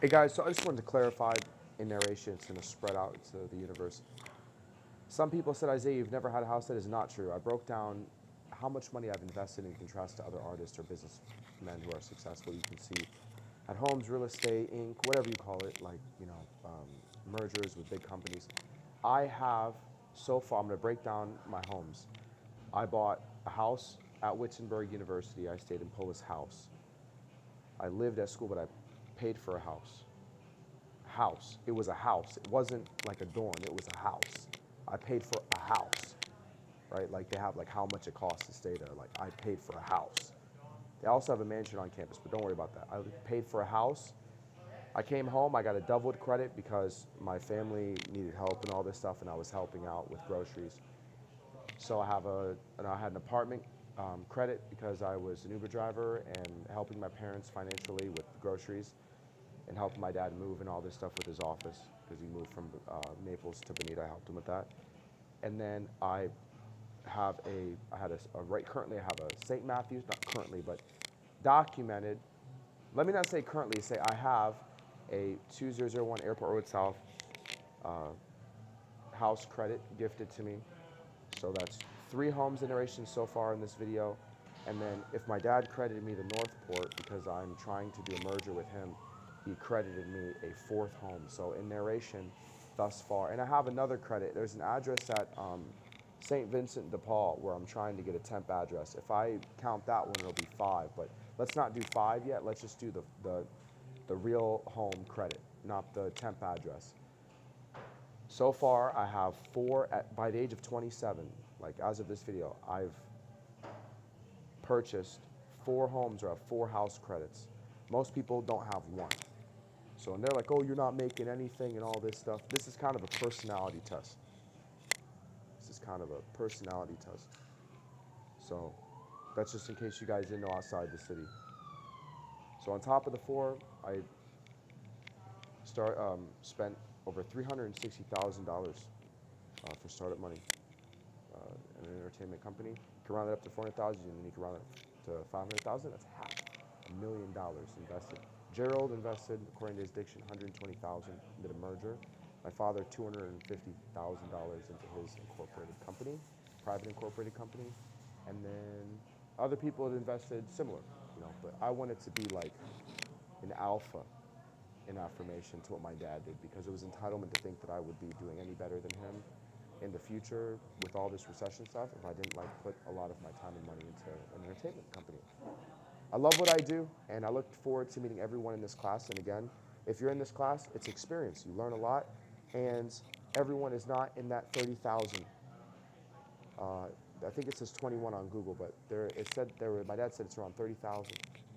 Hey guys, so I just wanted to clarify in narration, it's going to spread out to the universe. Some people said, Isaiah, you've never had a house. That is not true. I broke down how much money I've invested in contrast to other artists or businessmen who are successful. You can see at homes, real estate, Inc., whatever you call it, like, mergers with big companies. I have, so far, I'm going to break down my homes. I bought a house at Wittenberg University. I stayed in Polis House. I lived at school, but I paid for a house. House. It was a house. It wasn't like a dorm. It was a house. I paid for a house, right? Like they have like how much it costs to stay there. Like I paid for a house. They also have a mansion on campus, but don't worry about that. I paid for a house. I came home. I got a doubled credit because my family needed help and all this stuff, and I was helping out with groceries. So I had an apartment credit because I was an Uber driver and helping my parents financially with groceries and helping my dad move and all this stuff with his office because he moved from Naples to Bonita. I helped him with that. And then currently I have a St. Matthews, not currently, but documented. Let me not say currently, say I have a 2001 Airport Road South house credit gifted to me. So that's 3 home generations so far in this video. And then if my dad credited me the Northport because I'm trying to do a merger with him, he credited me a 4th home. So in narration thus far, and I have another credit. There's an address at St. Vincent de Paul where I'm trying to get a temp address. If I count that one, it'll be 5. But let's not do 5 yet. Let's just do the real home credit, not the temp address. So far, I have 4, by the age of 27, like as of this video, I've purchased 4 homes or have 4 house credits. Most people don't have 1. So, and they're like, oh, you're not making anything and all this stuff. This is kind of a personality test. This is kind of a personality test. So, that's just in case you guys didn't know outside the city. So on top of the 4, I spent over $360,000 for startup money in an entertainment company. You can round it up to 400,000, and then you can round it to 500,000. That's $500,000 invested. Gerald invested, according to his diction, 120,000 into the merger. My father, $250,000 into his incorporated company, private incorporated company, and then other people had invested similar, But I wanted to be like an alpha in affirmation to what my dad did because it was entitlement to think that I would be doing any better than him in the future with all this recession stuff if I didn't put a lot of my time and money into an entertainment company. I love what I do, and I look forward to meeting everyone in this class. And again, if you're in this class, it's experience. You learn a lot, and everyone is not in that 30,000. I think it says 21 on Google, but my dad said it's around 30,000,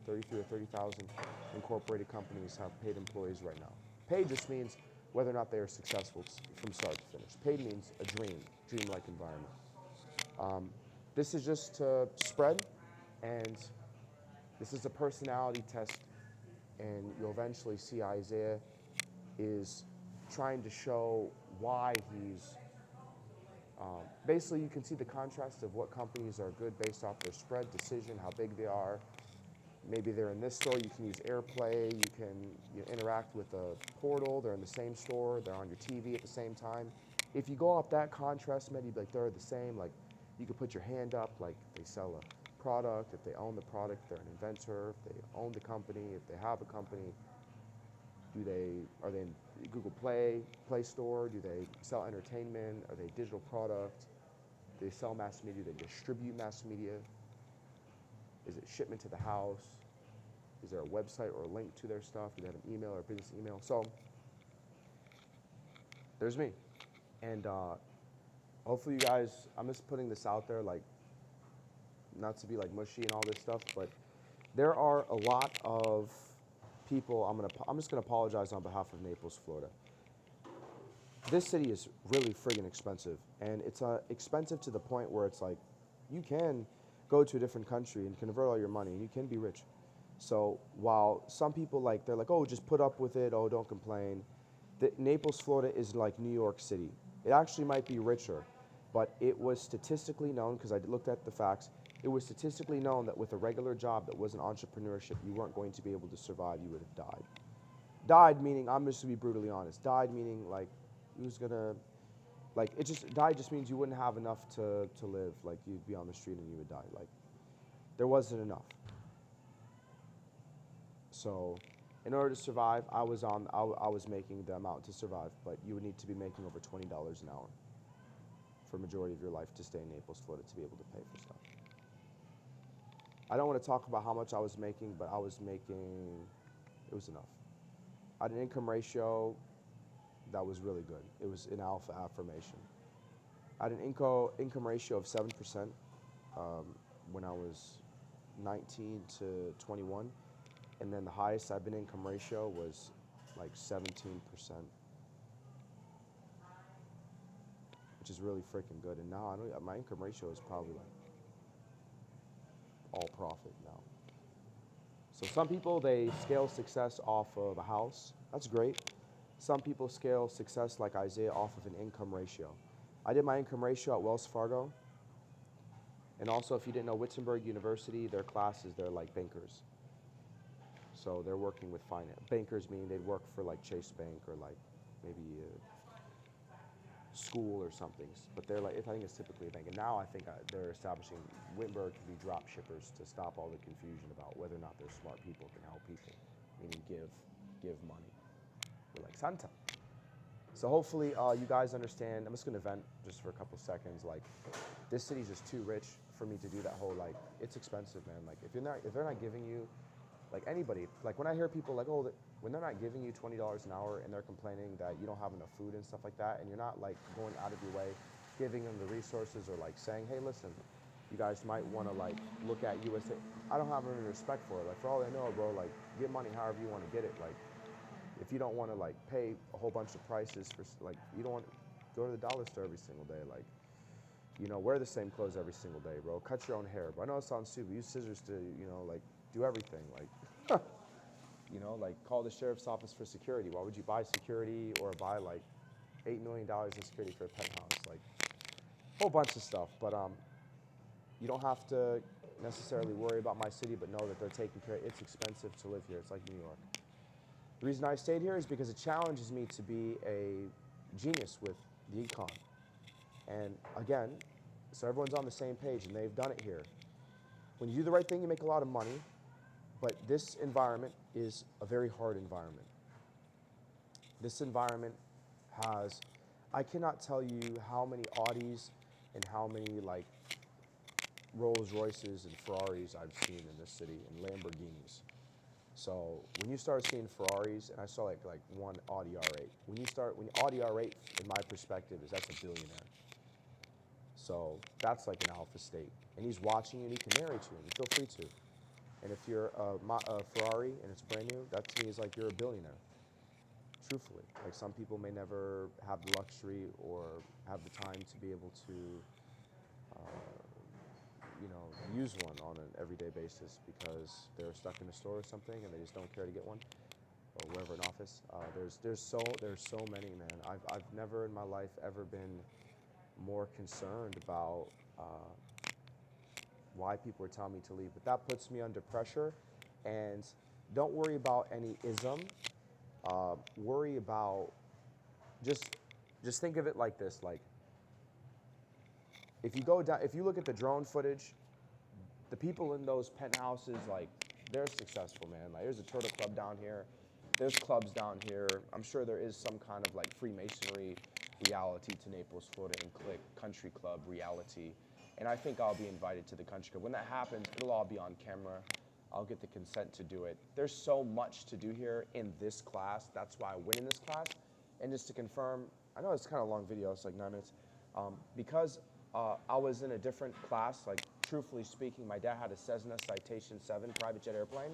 33 or 30,000 incorporated companies have paid employees right now. Paid just means whether or not they are successful from start to finish. Paid means a dream-like environment. This is just to spread, and this is a personality test, and you'll eventually see Isaiah is trying to show why he's basically, you can see the contrast of what companies are good based off their spread, decision, how big they are. Maybe they're in this store, you can use AirPlay, you can interact with a portal, they're in the same store, they're on your TV at the same time. If you go off that contrast, maybe like they're the same, like you could put your hand up, like they sell a product, if they own the product, they're an inventor, if they own the company, if they have a company, are they in Google Play Store? Do they sell entertainment? Are they digital product? Do they sell mass media? Do they distribute mass media? Is it shipment to the house? Is there a website or a link to their stuff? Do they have an email or a business email? So there's me. And hopefully you guys, I'm just putting this out there, like, not to be like mushy and all this stuff, but there are a lot of people. I'm just gonna apologize on behalf of Naples, Florida. This city is really friggin' expensive, and it's expensive to the point where it's like you can go to a different country and convert all your money, and you can be rich. So while some people they're like, oh, just put up with it, oh, don't complain. Naples, Florida is like New York City. It actually might be richer, but it was statistically known, because I looked at the facts, it was statistically known that with a regular job that wasn't entrepreneurship, you weren't going to be able to survive, you would have died. Died meaning, I'm just to be brutally honest, died meaning like, who's gonna, like, it just, died just means you wouldn't have enough to live. Like, you'd be on the street and you would die. Like, there wasn't enough. So, in order to survive, I was making the amount to survive, but you would need to be making over $20 an hour for a majority of your life to stay in Naples, Florida, to be able to pay for stuff. I don't want to talk about how much I was making, but I was making, it was enough. I had an income ratio that was really good. It was an alpha affirmation. I had an income ratio of 7% when I was 19 to 21. And then the highest I've been income ratio was like 17%, which is really freaking good. And now my income ratio is probably like all profit now. So some people, they scale success off of a house. That's great. Some people scale success like Isaiah off of an income ratio. I did my income ratio at Wells Fargo. And also, if you didn't know, Wittenberg University, their classes, they're like bankers. So they're working with finance. Bankers mean they'd work for like Chase Bank or like maybe a school or something. But they're like, I think it's typically a bank. And now I think they're establishing Wittenberg to be drop shippers to stop all the confusion about whether or not they're smart people can help people, meaning give money. We're like Santa. So hopefully you guys understand. I'm just gonna vent just for a couple seconds. Like, this city's just too rich for me to do that whole, like, it's expensive, man. Like, if they're not giving you, like, anybody, like when I hear people like, oh, when they're not giving you $20 an hour and they're complaining that you don't have enough food and stuff like that, and you're not like going out of your way, giving them the resources or like saying, hey, listen, you guys might want to like look at USA. I don't have any respect for it. Like, for all I know, bro, like, get money however you want to get it. Like, if you don't want to like pay a whole bunch of prices for, like, you don't want to go to the dollar store every single day. Like, you know, wear the same clothes every single day, bro. Cut your own hair, bro. I know it sounds stupid. Use scissors to, you know, like, do everything. Like, you know, like, call the sheriff's office for security. Why would you buy security or buy like $8 million in security for a penthouse? Like, a whole bunch of stuff. But you don't have to necessarily worry about my city, but know that they're taking care. It's expensive to live here. It's like New York. The reason I stayed here is because it challenges me to be a genius with the econ. And again, so everyone's on the same page, and they've done it here. When you do the right thing, you make a lot of money, but this environment is a very hard environment. This environment has, I cannot tell you how many Audis and how many like Rolls Royces and Ferraris I've seen in this city, and Lamborghinis. So when you start seeing Ferraris, and I saw like one Audi R8. When Audi R8, in my perspective, that's a billionaire. So that's like an alpha state. And he's watching you, and he can narrate you, and you feel free to. And if you're a Ferrari and it's brand new, that to me is like you're a billionaire. Truthfully, like, some people may never have the luxury or have the time to be able to, you know, use one on an everyday basis because they're stuck in a store or something and they just don't care to get one, or wherever, in office. There's so many, man. I've never in my life ever been more concerned about why people are telling me to leave, but that puts me under pressure. And don't worry about any ism. Worry about, just think of it like this. Like, if you go down, if you look at the drone footage, the people in those penthouses, like, they're successful, man. Like, there's a Turtle Club down here. There's clubs down here. I'm sure there is some kind of like Freemasonry reality to Naples, Florida, and Click Country Club reality. And I think I'll be invited to the Country Club. When that happens, it'll all be on camera. I'll get the consent to do it. There's so much to do here in this class. That's why I went in this class. And just to confirm, I know it's kind of a long video, it's like 9 minutes. Because I was in a different class, like, truthfully speaking, my dad had a Cessna Citation 7 private jet airplane.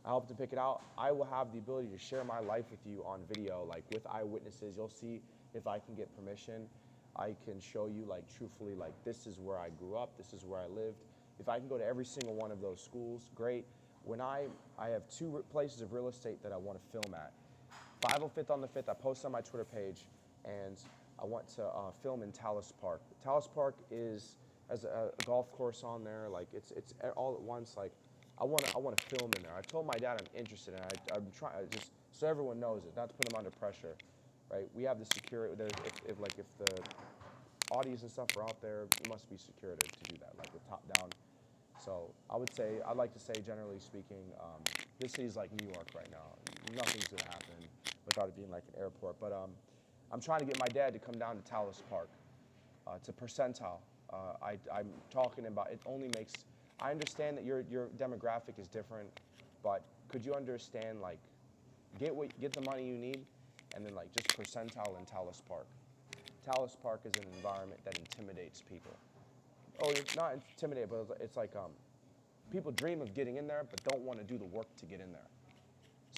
I helped to pick it out. I will have the ability to share my life with you on video, like with eyewitnesses. You'll see if I can get permission. I can show you, like, truthfully, like, this is where I grew up, this is where I lived. If I can go to every single one of those schools, great. When I have 2 places of real estate that I want to film at. 505th on the 5th, I post on my Twitter page, and I want to film in Talus Park. Talus Park has a golf course on there. Like, it's all at once. Like, I want to film in there. I told my dad I'm interested, and I'm trying. Just so everyone knows it, not to put them under pressure, right? We have the security, if the audience and stuff are out there, it must be secure to do that, like with top down. So I'd like to say, generally speaking, this city's like New York right now. Nothing's gonna happen without it being like an airport. But I'm trying to get my dad to come down to Tallis Park, to Percentile. I'm talking about, it only makes, I understand that your demographic is different, but could you understand, like, get the money you need, and then like just Percentile in Tallis Park. Tallis Park is an environment that intimidates people. Oh, it's not intimidated, but it's like people dream of getting in there, but don't want to do the work to get in there.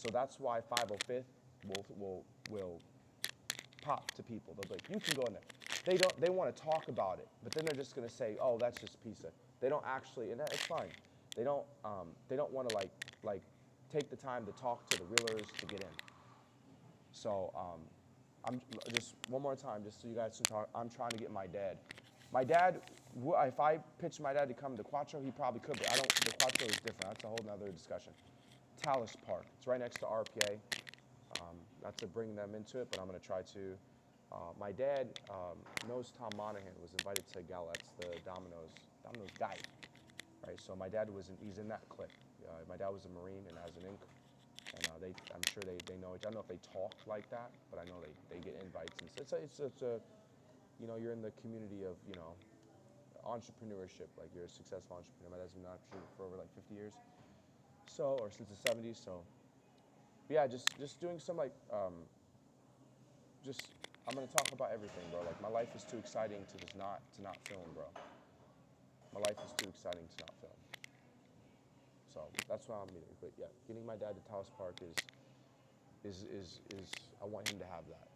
So that's why 505th will pop to people. They'll be like, you can go in there. They want to talk about it, but then they're just going to say, oh, that's just pizza. They don't actually, and it's fine. They don't want to like take the time to talk to the realtors to get in. So I'm just one more time, just so you guys can talk. I'm trying to get my dad. My dad, if I pitched my dad to come to Quattro, he probably could, but the Quattro is different. That's a whole nother discussion. Tallis Park, it's right next to RPA. Not to bring them into it, but I'm gonna try to. My dad knows Tom Monahan, was invited to Gala. That's the Domino's guy, right? So my dad he's in that clique. My dad was a Marine and has an Inc. And I'm sure they know each. I don't know if they talk like that, but I know they get invites. And it's a you're in the community of, entrepreneurship. Like, you're a successful entrepreneur. My dad's been an entrepreneur for over like 50 years. So, or since the 70s. So, but yeah, just doing some like, I'm gonna talk about everything, bro. Like, my life is too exciting to not film, bro. My life is too exciting to not film. So that's why I'm meeting. But yeah, getting my dad to Tallis Park is I want him to have that.